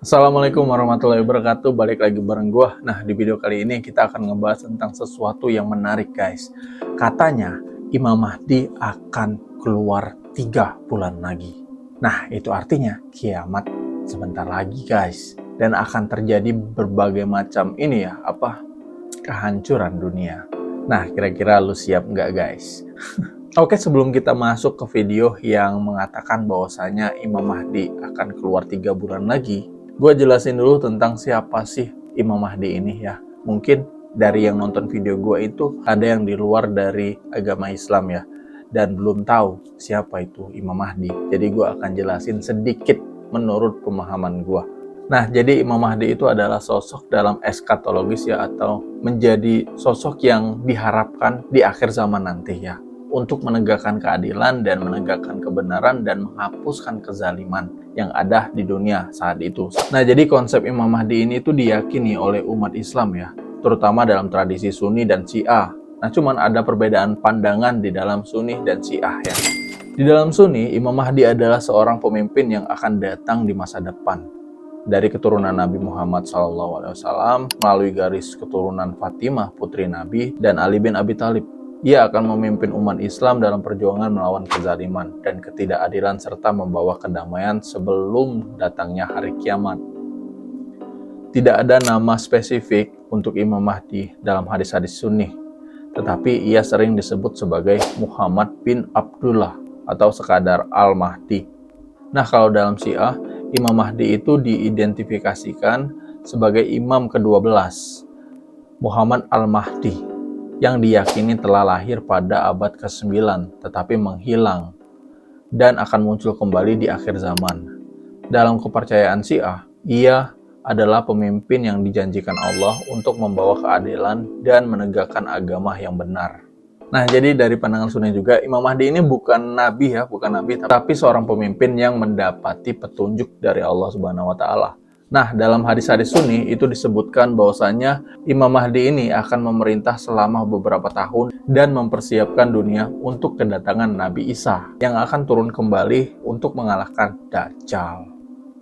Assalamualaikum warahmatullahi wabarakatuh. Balik lagi bareng gua. Nah, di video kali ini kita akan ngebahas tentang sesuatu yang menarik, guys. Katanya Imam Mahdi akan keluar 3 bulan lagi. Nah, itu artinya kiamat sebentar lagi, guys. Dan akan terjadi berbagai macam kehancuran dunia. Nah, kira-kira lu siap nggak, guys? Oke, sebelum kita masuk ke video yang mengatakan bahwasanya Imam Mahdi akan keluar 3 bulan lagi, gue jelasin dulu tentang siapa sih Imam Mahdi ini ya. Mungkin dari yang nonton video gue itu ada yang di luar dari agama Islam ya, dan belum tahu siapa itu Imam Mahdi. Jadi gue akan jelasin sedikit menurut pemahaman gue. Nah, jadi Imam Mahdi itu adalah sosok dalam eskatologis ya, atau menjadi sosok yang diharapkan di akhir zaman nanti ya, untuk menegakkan keadilan dan menegakkan kebenaran dan menghapuskan kezaliman yang ada di dunia saat itu. Nah, jadi konsep Imam Mahdi ini itu diyakini oleh umat Islam ya, terutama dalam tradisi Sunni dan Syiah. Nah, cuman ada perbedaan pandangan di dalam Sunni dan Syiah ya. Di dalam Sunni, Imam Mahdi adalah seorang pemimpin yang akan datang di masa depan dari keturunan Nabi Muhammad SAW melalui garis keturunan Fatimah putri Nabi dan Ali bin Abi Thalib. Ia akan memimpin umat Islam dalam perjuangan melawan kezaliman dan ketidakadilan serta membawa kedamaian sebelum datangnya hari kiamat. Tidak ada nama spesifik untuk Imam Mahdi dalam hadis-hadis Sunni, tetapi ia sering disebut sebagai Muhammad bin Abdullah atau sekadar Al-Mahdi. Nah, kalau dalam Syiah, Imam Mahdi itu diidentifikasikan sebagai imam ke-12, Muhammad Al-Mahdi, yang diyakini telah lahir pada abad ke-9 tetapi menghilang dan akan muncul kembali di akhir zaman. Dalam kepercayaan Syiah, ia adalah pemimpin yang dijanjikan Allah untuk membawa keadilan dan menegakkan agama yang benar. Nah, jadi dari pandangan Sunni juga, Imam Mahdi ini bukan nabi ya, tapi seorang pemimpin yang mendapati petunjuk dari Allah Subhanahu wa taala. Nah, dalam hadis-hadis Sunni itu disebutkan bahwasanya Imam Mahdi ini akan memerintah selama beberapa tahun dan mempersiapkan dunia untuk kedatangan Nabi Isa yang akan turun kembali untuk mengalahkan Dajjal.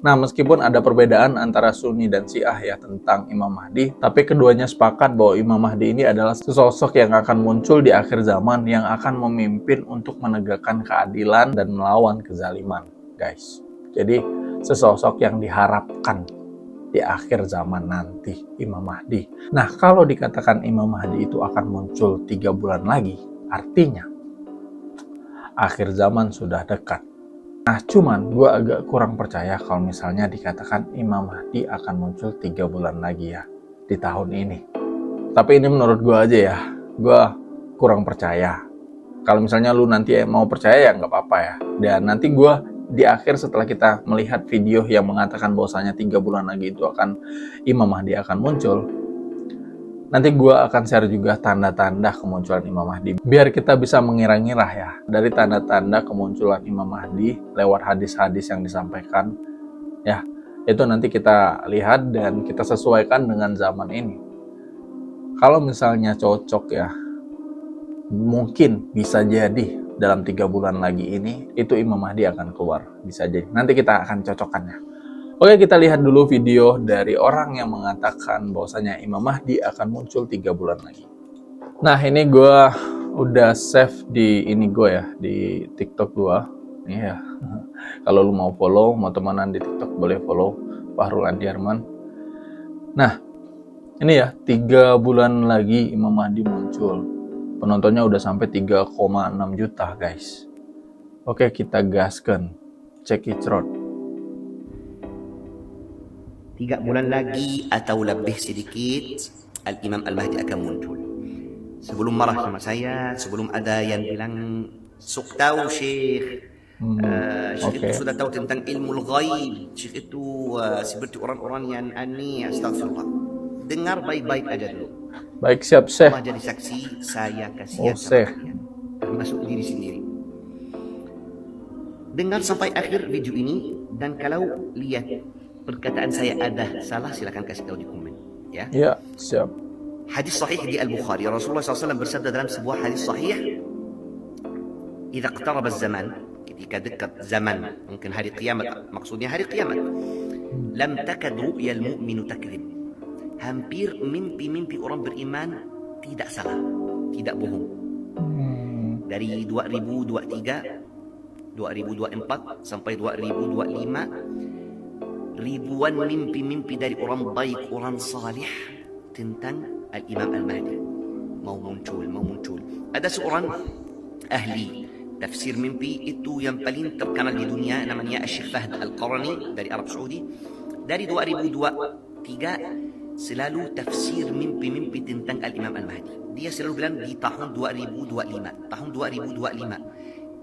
Nah, meskipun ada perbedaan antara Sunni dan Syiah ya tentang Imam Mahdi, tapi keduanya sepakat bahwa Imam Mahdi ini adalah sosok yang akan muncul di akhir zaman yang akan memimpin untuk menegakkan keadilan dan melawan kezaliman, guys. Jadi, sesosok yang diharapkan di akhir zaman nanti, Imam Mahdi. Nah, kalau dikatakan Imam Mahdi itu akan muncul 3 bulan lagi, artinya akhir zaman sudah dekat. Nah, cuman gue agak kurang percaya kalau misalnya dikatakan Imam Mahdi akan muncul 3 bulan lagi ya, di tahun ini. Tapi ini menurut gue aja ya, gue kurang percaya. Kalau misalnya lu nanti mau percaya ya nggak apa-apa ya. Dan nanti gue di akhir setelah kita melihat video yang mengatakan bahwasanya 3 bulan lagi itu Imam Mahdi akan muncul, nanti gue akan share juga tanda-tanda kemunculan Imam Mahdi, biar kita bisa mengira-ngira ya dari tanda-tanda kemunculan Imam Mahdi lewat hadis-hadis yang disampaikan ya. Itu nanti kita lihat dan kita sesuaikan dengan zaman ini. Kalau misalnya cocok ya, mungkin bisa jadi dalam 3 bulan lagi ini itu Imam Mahdi akan keluar, bisa jadi. Nanti kita akan cocokkannya. Oke, kita lihat dulu video dari orang yang mengatakan bahwasanya Imam Mahdi akan muncul 3 bulan lagi. Nah, ini gue udah save di di TikTok gue. Nih ya. Kalau lu mau follow, mau temenan di TikTok, boleh follow Fahrul Andiarman. Nah, ini ya, 3 bulan lagi Imam Mahdi muncul. Penontonnya udah sampai 3,6 juta, guys. Oke, kita gaskan. Check it out. 3 bulan lagi atau lebih sedikit Al-Imam Al-Mahdi akan muncul. Sebelum marah sama saya, sebelum ada yang bilang sok tahu Syekh, Syekh itu sudah tahu tentang ilmu ghaib, Syekh itu seperti orang-orang yang aneh, astagfirullah. Dengar baik-baik aja dulu. Baik, siap Syekh. Allah jadi saksi, saya kasihan sama kalian, termasuk diri sendiri. Dengar sampai akhir video ini, dan kalau lihat perkataan saya ada salah, silakan kasih tahu di komen ya. Ya, siap. Hadis sahih di Al-Bukhari, Rasulullah SAW bersabda dalam sebuah hadis sahih, "Idza iqtaraba az-zaman", ketika dekat zaman, mungkin hari kiamat, maksudnya hari kiamat, Lam takad ru'yal mu'minu takdzib. Hampir mimpi-mimpi orang beriman tidak salah, tidak bohong. Dari 2023, 2024 sampai 2025, ribuan mimpi-mimpi dari orang baik, orang salih tentang Al-Imam Al-Mahdi mau muncul. Ada seorang ahli tafsir mimpi itu yang paling terkenal di dunia, namanya Syekh Fahd Al-Qarani dari Arab Saudi. Dari 2023 selalu tafsir mimpi-mimpi tentang Al-Imam Al-Mahdi. Dia selalu bilang di tahun 2025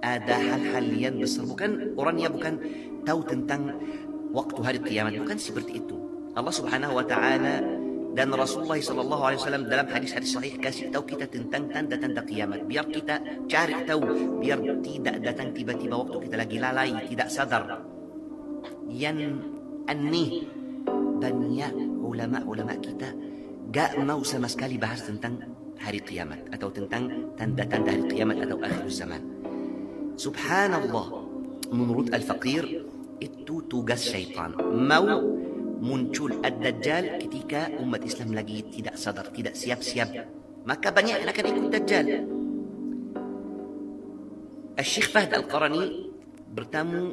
ada hal-hal yang besar. Orangnya bukan tahu tentang waktu hari kiamat, bukan seperti itu. Allah Subhanahu wa taala dan Rasulullah sallallahu alaihi wasallam dalam hadis-hadis sahih kasih tahu kita tentang tanda-tanda kiamat, biar kita cari tahu, biar tidak datang tiba-tiba waktu kita lagi lalai, tidak sadar. Yang aneh, banyak ulama kita gak mau sama sekali bahas tentang hari kiamat atau tentang tanda-tanda hari kiamat atau akhir zaman. Subhanallah, menurut Al-Faqir itu tugas syaitan. Mau muncul Ad-Dajjal ketika umat Islam lagi tidak sadar, tidak siap-siap, maka banyak yang akan ikut Dajjal. Syekh Fahd Al-Qarani bertamu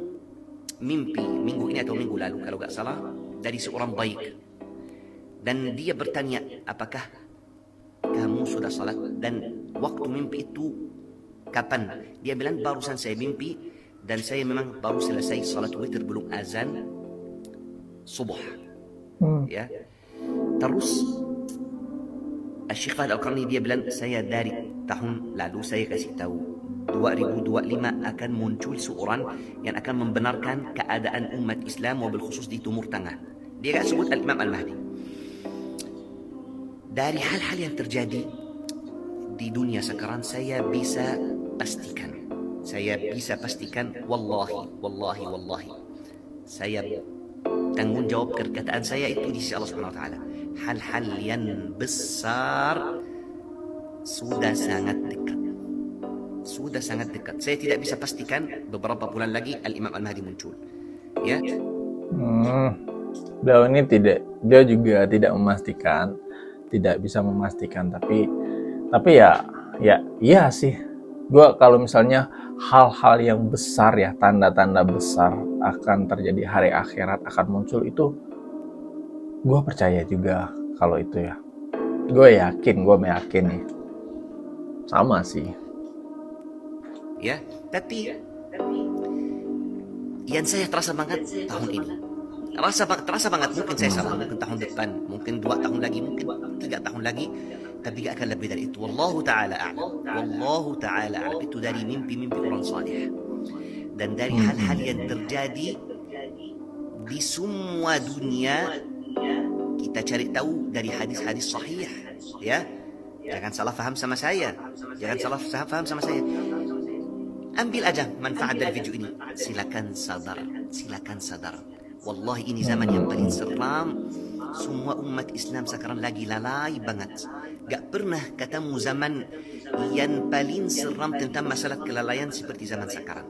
mimpi minggu ini atau minggu lalu kalau gak salah dari seorang baik, dan dia bertanya, apakah kamu sudah salat? Dan waktu mimpi itu kapan? Dia bilang, barusan saya mimpi dan saya memang baru selesai salat witir, belum azan subuh. Ya. Terus Syekh Fahd Al-Qarni dia bilang, saya dari tahun lalu saya kasih tahu 2025 akan muncul seorang yang akan membenarkan keadaan umat Islam, wabil khusus di Timur Tengah. Dia gak sebut Al-Imam Al-Mahdi. Dari hal-hal yang terjadi di dunia sekarang, saya bisa pastikan, wallahi, saya tanggung jawab perkataan saya itu di sisi Allah Subhanahu wa taala. Hal-hal yang besar sudah sangat dekat. Saya tidak bisa pastikan beberapa bulan lagi Al-Imam Al-Mahdi muncul. Ya. Beliau ini dia juga tidak memastikan, tidak bisa memastikan, tapi ya iya sih. Gua kalau misalnya hal-hal yang besar ya, tanda-tanda besar akan terjadi hari akhirat akan muncul, itu gue percaya juga kalau itu ya. Gue yakin nih. Sama sih. Ya, tapi yang saya terasa banget tahun ini. Terasa banget, mungkin saya salah, mungkin tahun depan, mungkin 2 tahun lagi, mungkin 3 tahun lagi, tapi gak akan lebih dari itu. Wallahu ta'ala a'lam. Itu dari mimpi-mimpi orang salih. Dan dari hal-hal yang terjadi di semua dunia, kita cari tahu dari hadis-hadis sahih. Ya, jangan salah faham sama saya. Ambil aja manfaat dari video ini. Silakan sadar. Wallahi ini zaman yang paling seram. Semua umat Islam sekarang lagi lalai banget. Gak pernah ketemu zaman yang paling seram tentang masalah kelalaian seperti zaman sekarang.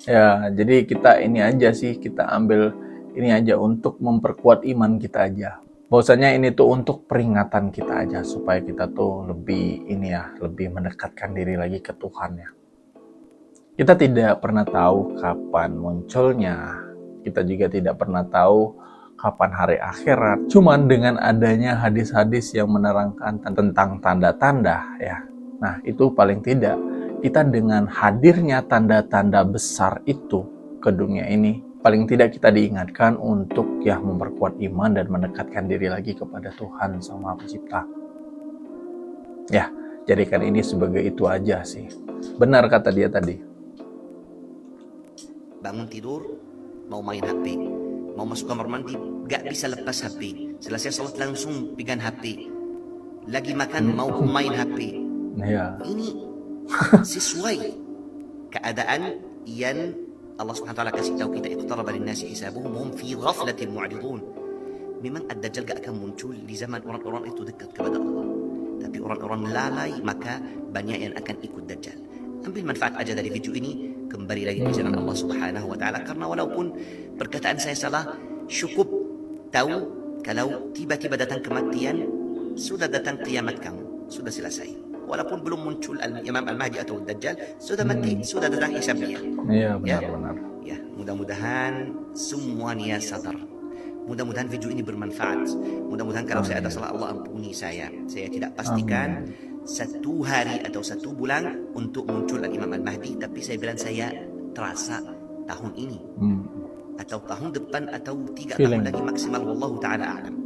Ya, jadi kita ambil ini aja untuk memperkuat iman kita aja. Bahwasanya ini tuh untuk peringatan kita aja, supaya kita tuh lebih mendekatkan diri lagi ke Tuhan ya. Kita tidak pernah tahu kapan munculnya. Kita juga tidak pernah tahu kapan hari akhirat. Cuman dengan adanya hadis-hadis yang menerangkan tentang tanda-tanda ya. Nah, itu paling tidak kita dengan hadirnya tanda-tanda besar itu ke dunia ini, paling tidak kita diingatkan untuk ya memperkuat iman dan mendekatkan diri lagi kepada Tuhan Sang Maha Pencipta. Ya, jadikan ini sebagai itu aja sih. Benar kata dia tadi. Bangun tidur, mau main HP. Mau masuk kamar mandi, gak bisa lepas HP. Selesai salat langsung pegang HP. Lagi makan, mau main HP. Ya. Ini sesuai keadaan yang Allah Subhanahu wa taala kasih tahu kita, iqtaraba lin-nasi hisabuhum hum fi ghaflatin mu'ridun. Memang Ad-Dajjal gak akan muncul di zaman orang-orang itu dekat kepada Allah. Tapi orang-orang lalai, maka banyak yang akan ikut Dajjal. ambil manfaat aja dari video ini, kembali lagi ke jalan Allah Subhanahu wa taala. Karena walaupun perkataan saya salah, cukup tahu kalau tiba-tiba datang kematian, sudah datang kiamat kamu, sudah selesai. Walaupun belum muncul Imam Al-Mahdi atau Dajjal, sudah mati, sudah datang hisabnya. Iya, benar-benar. Ya, mudah-mudahan semuanya sadar. Mudah-mudahan video ini bermanfaat. Mudah-mudahan kalau saya ada salah, Allah ampuni saya. Saya tidak pastikan satu hari atau satu bulan untuk muncul Imam Al-Mahdi, tapi saya bilang saya terasa tahun ini atau tahun depan atau 3 tahun lagi maksimal, wallahu taala alam.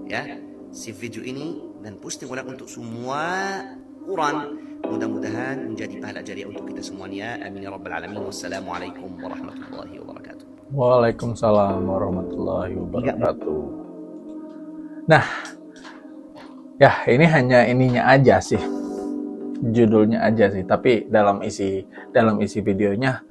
Ya, si video ini dan posting ulang untuk semua orang, mudah-mudahan menjadi pahala jariah untuk kita semuanya. Amin ya rabbal alamin. Wassalamualaikum warahmatullahi wabarakatuh. Waalaikumsalam warahmatullahi wabarakatuh. Nah, ya ini hanya ininya aja sih, judulnya aja sih. Tapi dalam isi videonya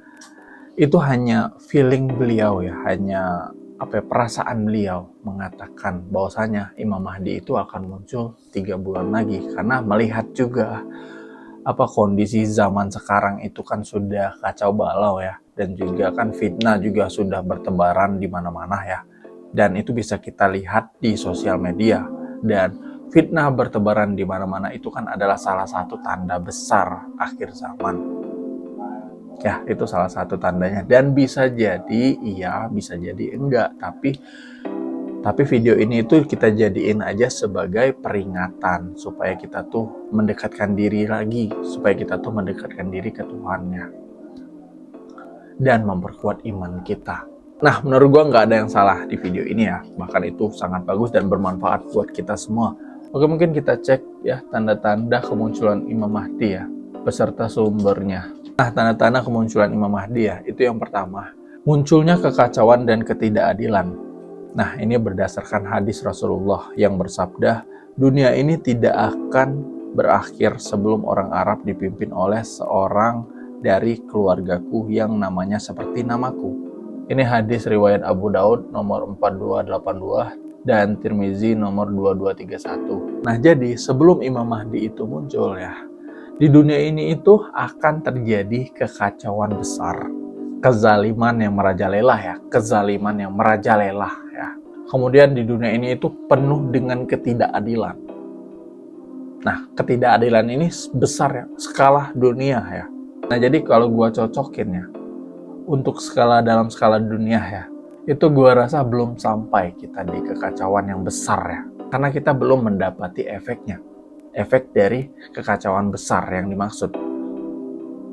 itu hanya feeling beliau ya, hanya perasaan beliau mengatakan bahwasanya Imam Mahdi itu akan muncul 3 bulan lagi, karena melihat juga kondisi zaman sekarang itu kan sudah kacau balau ya, dan juga kan fitnah juga sudah bertebaran di mana-mana ya, dan itu bisa kita lihat di sosial media. Dan fitnah bertebaran di mana-mana itu kan adalah salah satu tanda besar akhir zaman. Ya, itu salah satu tandanya. Dan bisa jadi iya, bisa jadi enggak. Tapi video ini itu kita jadiin aja sebagai peringatan supaya kita tuh mendekatkan diri lagi, supaya kita tuh mendekatkan diri ke Tuhannya dan memperkuat iman kita. Nah, menurut gua nggak ada yang salah di video ini ya. Bahkan itu sangat bagus dan bermanfaat buat kita semua. Oke, mungkin kita cek ya tanda-tanda kemunculan Imam Mahdi ya, beserta sumbernya. Nah, tanda-tanda kemunculan Imam Mahdi ya, itu yang pertama, munculnya kekacauan dan ketidakadilan. Nah, ini berdasarkan hadis Rasulullah yang bersabda, dunia ini tidak akan berakhir sebelum orang Arab dipimpin oleh seorang dari keluargaku yang namanya seperti namaku. Ini hadis riwayat Abu Daud nomor 4282 dan Tirmizi nomor 2231. Nah, jadi sebelum Imam Mahdi itu muncul ya, di dunia ini itu akan terjadi kekacauan besar, kezaliman yang merajalela ya, kezaliman yang merajalela ya. Kemudian di dunia ini itu penuh dengan ketidakadilan. Nah, ketidakadilan ini besar ya, skala dunia ya. Nah, jadi kalau gua cocokin ya, untuk dalam skala dunia ya, itu gua rasa belum sampai kita di kekacauan yang besar ya, karena kita belum mendapati efeknya. Efek dari kekacauan besar yang dimaksud.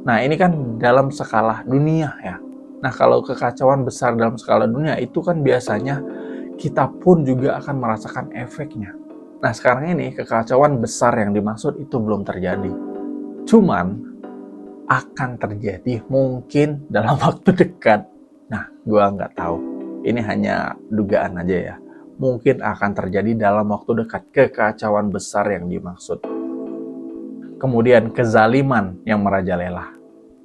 Nah, ini kan dalam skala dunia ya. Nah, kalau kekacauan besar dalam skala dunia itu kan biasanya kita pun juga akan merasakan efeknya. Nah, sekarang ini kekacauan besar yang dimaksud itu belum terjadi. Cuman akan terjadi mungkin dalam waktu dekat. Nah, gua nggak tahu. Ini hanya dugaan aja ya. Mungkin akan terjadi dalam waktu dekat kekacauan besar yang dimaksud. Kemudian kezaliman yang merajalela.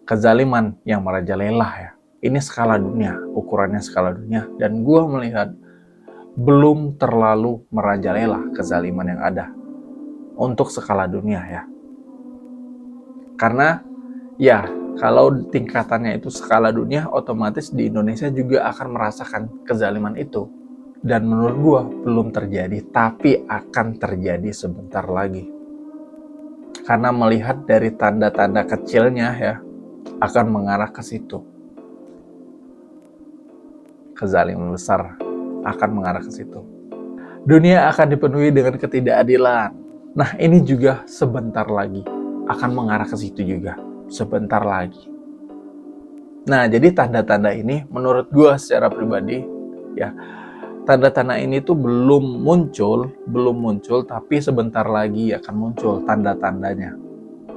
Kezaliman yang merajalela ya. Ini skala dunia, ukurannya skala dunia. Dan gua melihat belum terlalu merajalela kezaliman yang ada untuk skala dunia ya. Karena ya, kalau tingkatannya itu skala dunia, otomatis di Indonesia juga akan merasakan kezaliman itu. Dan menurut gua belum terjadi, tapi akan terjadi sebentar lagi. Karena melihat dari tanda-tanda kecilnya ya, akan mengarah ke situ. Kezaliman besar akan mengarah ke situ. Dunia akan dipenuhi dengan ketidakadilan. Nah, ini juga sebentar lagi akan mengarah ke situ juga. Sebentar lagi. Nah, jadi tanda-tanda ini menurut gua secara pribadi ya, tanda-tanda ini tuh belum muncul, tapi sebentar lagi akan muncul tanda-tandanya.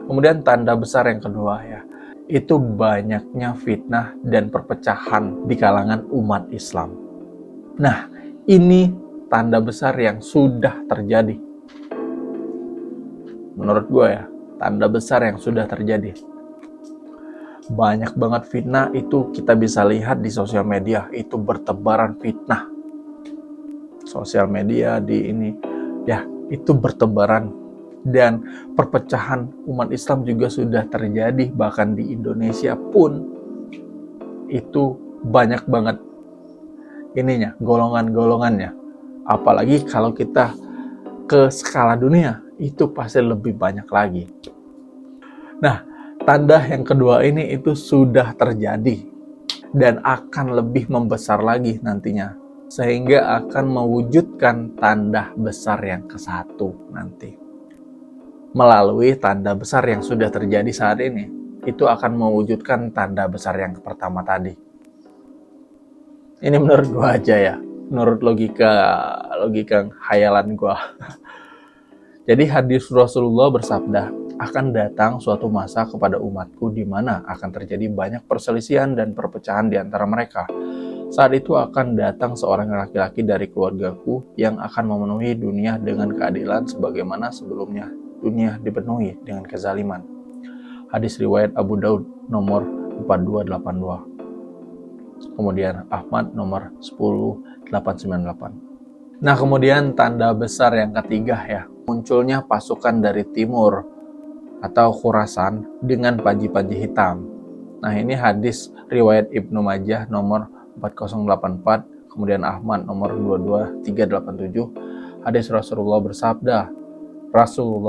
Kemudian tanda besar yang kedua ya, itu banyaknya fitnah dan perpecahan di kalangan umat Islam. Nah, ini tanda besar yang sudah terjadi. Menurut gue ya, tanda besar yang sudah terjadi. Banyak banget fitnah, itu kita bisa lihat di sosial media, itu bertebaran fitnah. Sosial media di ini ya, itu bertebaran Dan perpecahan umat Islam juga sudah terjadi, bahkan di Indonesia pun itu banyak banget ininya, golongan-golongannya. Apalagi kalau kita ke skala dunia, itu pasti lebih banyak lagi. Nah, tanda yang kedua ini itu sudah terjadi dan akan lebih membesar lagi nantinya, sehingga akan mewujudkan tanda besar yang ke-1 nanti. Melalui tanda besar yang sudah terjadi saat ini, itu akan mewujudkan tanda besar yang pertama tadi. Ini menurut gua aja ya, menurut logika khayalan gua. Jadi hadis Rasulullah bersabda, akan datang suatu masa kepada umatku di mana akan terjadi banyak perselisihan dan perpecahan di antara mereka. Saat itu akan datang seorang laki-laki dari keluargaku yang akan memenuhi dunia dengan keadilan sebagaimana sebelumnya dunia dipenuhi dengan kezaliman. Hadis riwayat Abu Daud nomor 4282. Kemudian Ahmad nomor 10898. Nah, kemudian tanda besar yang ketiga ya, munculnya pasukan dari timur atau Khurasan dengan panji-panji hitam. Nah, ini hadis riwayat Ibnu Majah nomor 4084, kemudian Ahmad nomor 22387. Hadis Rasulullah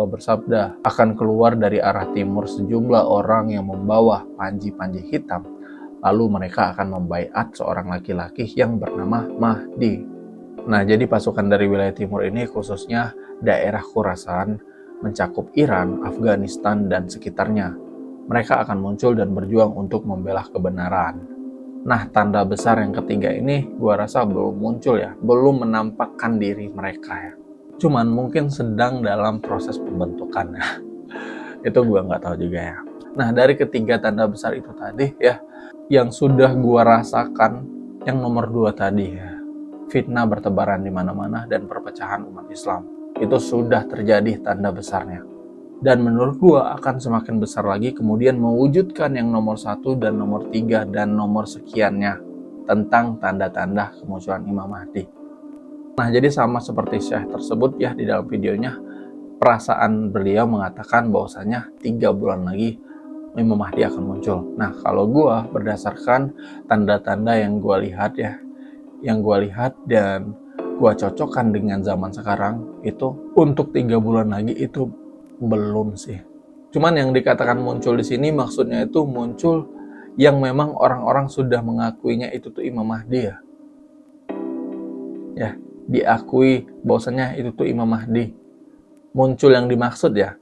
bersabda, akan keluar dari arah timur sejumlah orang yang membawa panji-panji hitam. Lalu mereka akan membaiat seorang laki-laki yang bernama Mahdi. Nah, jadi pasukan dari wilayah timur ini khususnya daerah Khurasan, mencakup Iran, Afghanistan, dan sekitarnya. Mereka akan muncul dan berjuang untuk membela kebenaran. Nah, tanda besar yang ketiga ini gua rasa belum muncul ya, belum menampakkan diri mereka ya. Cuman mungkin sedang dalam proses pembentukan ya. Itu gua nggak tahu juga ya. Nah, dari ketiga tanda besar itu tadi ya, yang sudah gua rasakan, yang nomor 2 tadi ya, fitnah bertebaran di mana-mana dan perpecahan umat Islam. Itu sudah terjadi tanda besarnya. Dan menurut gua akan semakin besar lagi kemudian mewujudkan yang nomor 1 dan nomor 3 dan nomor sekiannya tentang tanda-tanda kemunculan Imam Mahdi. Nah, jadi sama seperti Syekh tersebut ya di dalam videonya, perasaan beliau mengatakan bahwasanya 3 bulan lagi Imam Mahdi akan muncul. Nah, kalau gua berdasarkan tanda-tanda yang gua lihat ya, dan gua cocokkan dengan zaman sekarang, itu untuk 3 bulan lagi itu belum sih. Cuman yang dikatakan muncul di sini maksudnya itu muncul yang memang orang-orang sudah mengakuinya itu tuh Imam Mahdi ya. Ya, diakui bahwasanya itu tuh Imam Mahdi. Muncul yang dimaksud ya.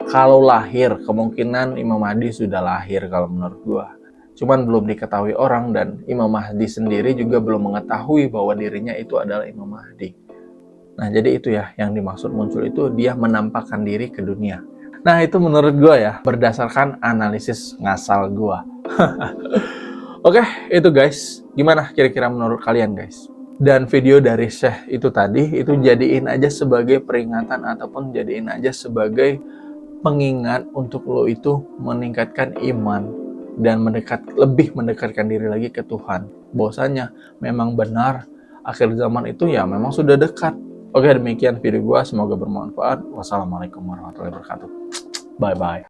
Kalau lahir, kemungkinan Imam Mahdi sudah lahir kalau menurut gua. Cuman belum diketahui orang dan Imam Mahdi sendiri juga belum mengetahui bahwa dirinya itu adalah Imam Mahdi. Nah, jadi itu ya yang dimaksud muncul itu dia menampakkan diri ke dunia. Nah, itu menurut gue ya, berdasarkan analisis ngasal gue. Oke, itu guys. Gimana kira-kira menurut kalian guys? Dan video dari Syekh itu tadi, itu jadiin aja sebagai peringatan ataupun jadiin aja sebagai pengingat untuk lo itu meningkatkan iman dan lebih mendekatkan diri lagi ke Tuhan. Bahwasanya memang benar akhir zaman itu ya memang sudah dekat. Oke, demikian video gua, semoga bermanfaat. Wassalamualaikum warahmatullahi wabarakatuh. Bye bye.